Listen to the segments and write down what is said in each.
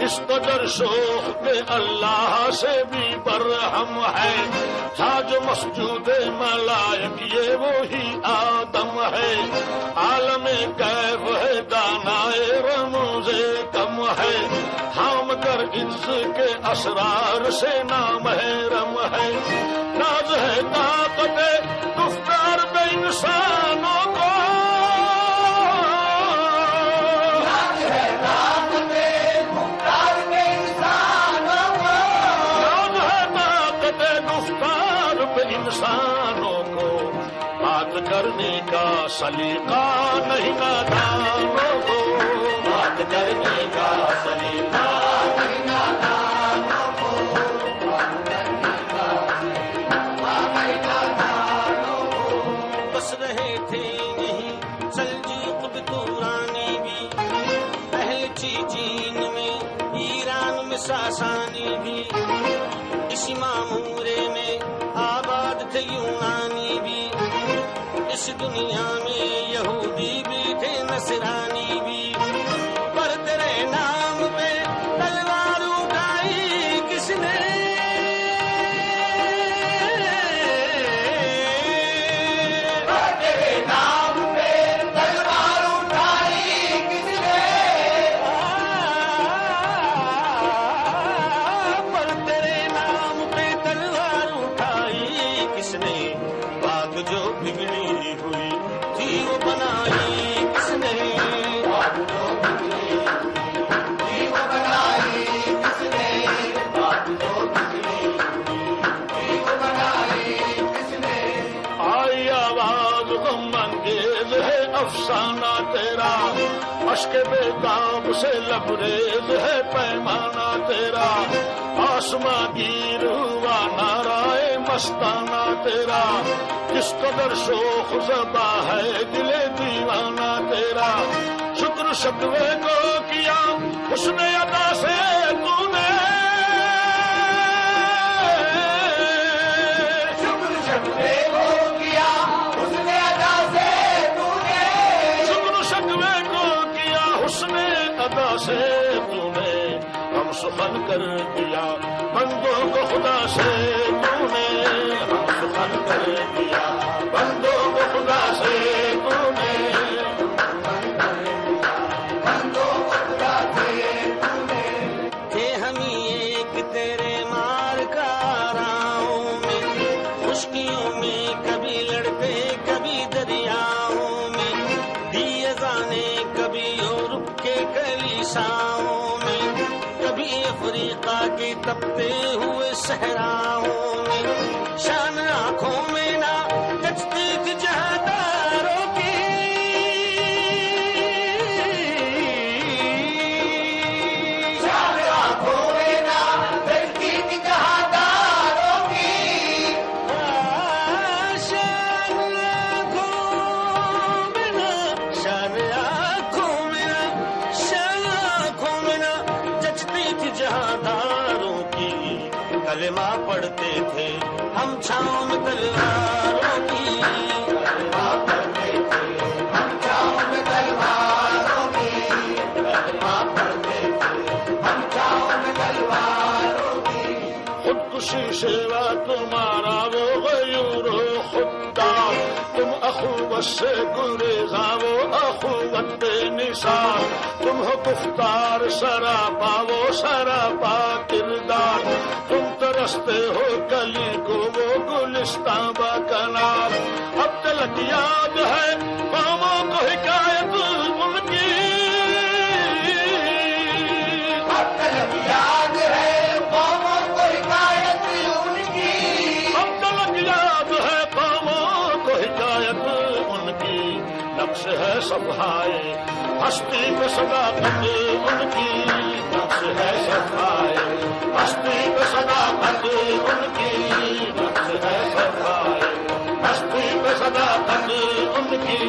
اس قدر شوق کہ اللہ سے بھی برہم ہے، تھا جو مسجود ملائک یہ وہی آدم ہے، عالم کیف ہے دانائے رموز کم ہے، تھام کر عز کے اسرار سے نامحرم ہے، ناز ہے طاقت گفتار بے انسانوں کو، انسانوں کو بات کرنے کا سلیقہ نہیں نادانوں کو، بات کرنے کا سلیقہ نہیں نادانوں کو، بات کرنے کا سلیقہ نہیں نادانوں کو۔ بس رہے تھے یہیں سلجوق تورانی بھی، اہل چیچین میں، ایران میں ساسانی بھی، اسی معمورے میں آباد تھے یونانی بھی، اس دنیا میں یہودی بھی تھے نصرانی بھی، پر تیرے نام پہ تلوار اٹھائی کس نے، پر تیرے نام پہ تلوار اٹھائی کس نے، پر تیرے نام پہ تلوار اٹھائی کس نے، بات جو بگڑی ہوئی تھی وہ بنائی کس نے، بات جو بگڑی ہوئی تھی وہ بنائی کس نے، بات جو بگڑی ہوئی تھی وہ بنائی کس نے۔ آئی آواز غم انگیز ہے افسانہ تیرا، اشک بیتاب سے لبریز ہے پیمانہ تیرا، آسماں گیر ہوا نعرہ مستانہ تیرا، کس قدر شوق زبا ہے دل دیوانہ تیرا، شکر شکوے کو کیا حسن ادا سے تو نے، شکر شکوے کو کیا حسن ادا سے تو نے، شکر شکوے کو کیا حسن ادا سے تو نے، ہم سخن کر دیا بندوں کو خدا سے تو نے، ہم سخن کر دیا بندوں کو خدا سے تو نے، بندوں کو خدا سے تو نے، تھے ہم ایک تیرے مار کاراؤں میں، خشکیوں میں کبھی لڑتے کبھی دریاؤں میں، دیے جانے کبھی یورپ کے کلیساؤں میں، کبھی افریقہ کے تپتے ہوئے صحراؤں میں، شان آنکھوں میں نہ جچتی تھی جہانداروں کی، شان آنکھوں میں نہ جچتی تھی جہانداروں کی، شان آنکھوں میں نہ، شان آنکھوں میں نہ، شان آنکھوں میں نہ جچتی تھی جہانداروں کی، کلمہ پڑھتے تھے ہم چھاؤں میں تلواروں کی، کلمہ پڑھتے تھے ہم چھاؤں میں تلواروں کی، کلمہ پڑھتے تھے ہم چھاؤں میں تلواروں کی، خودکشی سیوا تمہارا وہ غیور و خوددار، تم اخوت سے گریزاں وہ اخوت بے نثار، تم ہو گفتار سراپا وہ سراپا کردار، تم ترستے ہو کلی کو وہ گلستاں با کنار، اب تلک یاد ہے قوموں کو حکایت ان کی، اب تلک یاد ہے قوموں کو حکایت ان کی، اب تلک یاد ہے قوموں کو حکایت ان کی، نقش ہے صفحائے ہستی پہ صداقت ان کی، نقش ہے صفحائے ہستی پہ صداقت ان کی، نقش ہے صفحائے ہستی پہ صداقت ان کی،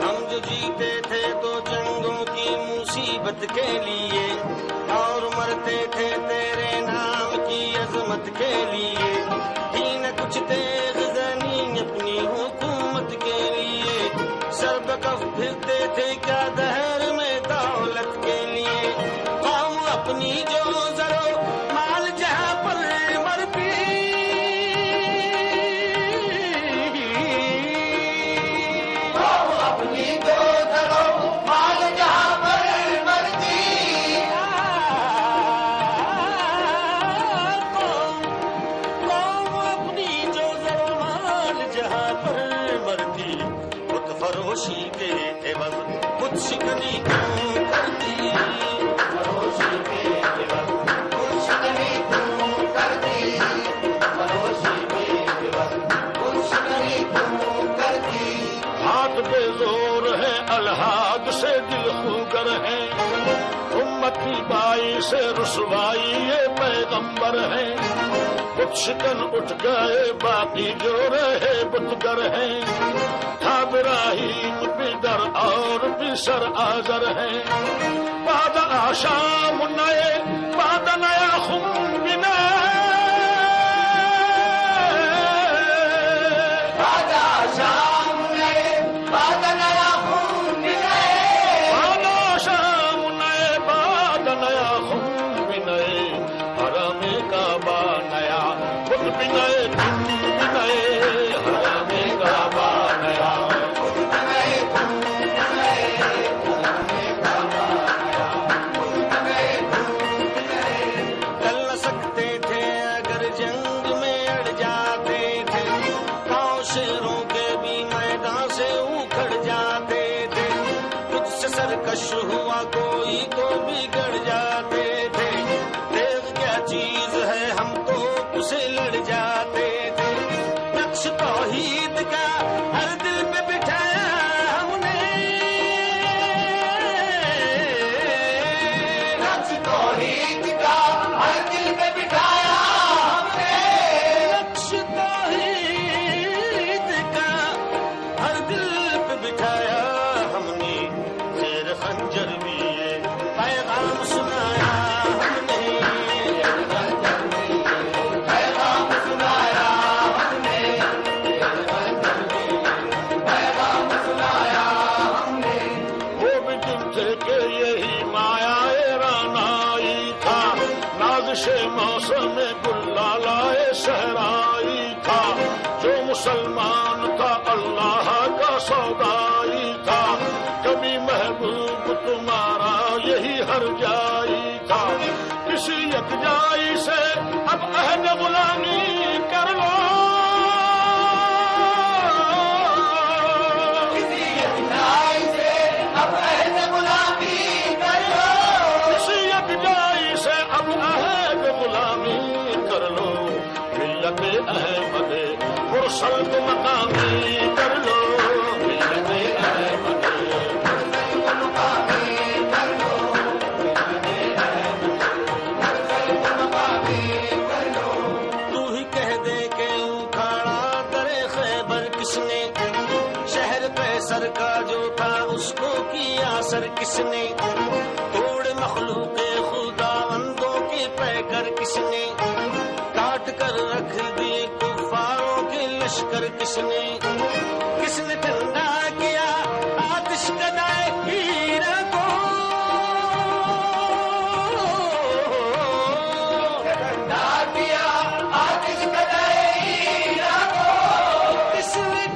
ہم جو جیتے تھے تو جنگوں کی مصیبت کے لیے، اور مرتے تھے تیرے نام کی عظمت کے لیے، ہی نہ کچھ تیغ زنی اپنی حکومت کے لیے، سر بکف پھرتے تھے کیا دہر میں دولت کے لیے، قوم اپنے اپنی جو زرو مال جہاں پر مرتی اپنی جو زرو مال جہاں پر مرتی قوم اپنی جو زرو مال جہاں پر مرتی بت فروشی کے عوض بت شکنی کیوں کرتی فروشی کے عوض بت شکنی کیوں کرتی فروشی کے عوض بت شکنی کیوں کرتی ہاتھ بے زور ہے الحاق سے دل خوگر ہے امتی بائی سے رسوائی یہ پیغمبر ہے بت شکن اٹھ گئے باقی جو رہے بتگر ہیں ابراہیم بھی در اور بھی سر آزر ہیں باد آشام نئے باد نیا خون بنا باد آشام نئے باد نیا خون بنا باد آشام نئے باد نیا خون بنائے حرم کعبہ نیا خود بنائے تم بنائے حرم کعبہ نیا سرکش ہوا کوئی تو بگڑ جاتے تھے دیکھ کیا چیز ہے ہم تو اسے لڑ جاتے تھے نقش توحید کا ہر دل پہ بٹھایا ہم نے نقش توحید کا ہر دل پہ بٹھایا ہم نے نقش توحید کا ہر دل پہ بٹھایا ہم نے خنجر بھی پیغام سنایا ہم نے پیغام سنایا ہم نے پیغام سنایا ہم نے وہ بھی دن تھے کہ یہی مایا رانائی تھا نازش موسم گل لالائے صحرائی تھا جو مسلمان تھا اللہ کا سودائی تھا کبھی محبوب تمہارا یہی ہر جائی تھا کسی یک جائی سے اب عہد غلامی کر لو کسی یک جائی سے اب عہد غلامی کر لو کسی یک جائی سے اب عہد غلامی کر لو ملت احمد مرسل کو مقامی کر لو ملت احمد سر کا جو تھا اس کو کیا سر کس نے توڑ مخلوق خداوندوں کے پیکر کس نے کاٹ کر رکھ دیے کفاروں کے لشکر کس نے ٹھنڈا کیا آتش کدائے ہیرا کو ٹھنڈا کیا آتش کدائے ہیرا کو کس نے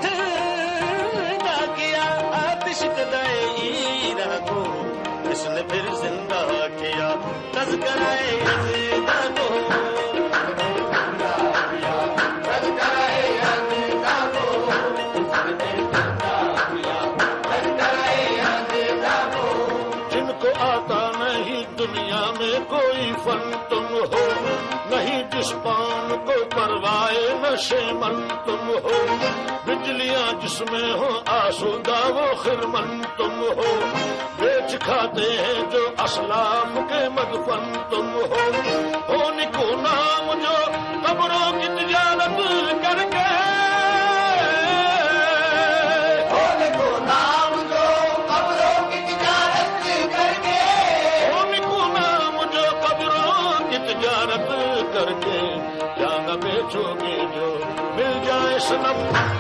کو اس نے پھر زندہ کیا تذکرائے زندہ کو جن کو آتا نہیں دنیا میں کوئی فن تم ہو نہیں جس پان کو پروائے نشے من تم ہو بجلیاں جس میں ہو آسودہ وہ خرمن تم ہو بیچ کھاتے ہیں جو اسلاف کے مدفن تم ہو نکو نام جو قبروں کی تجارت کر کے کر کے کیا نہ بیچو گے جو مل جائے سنم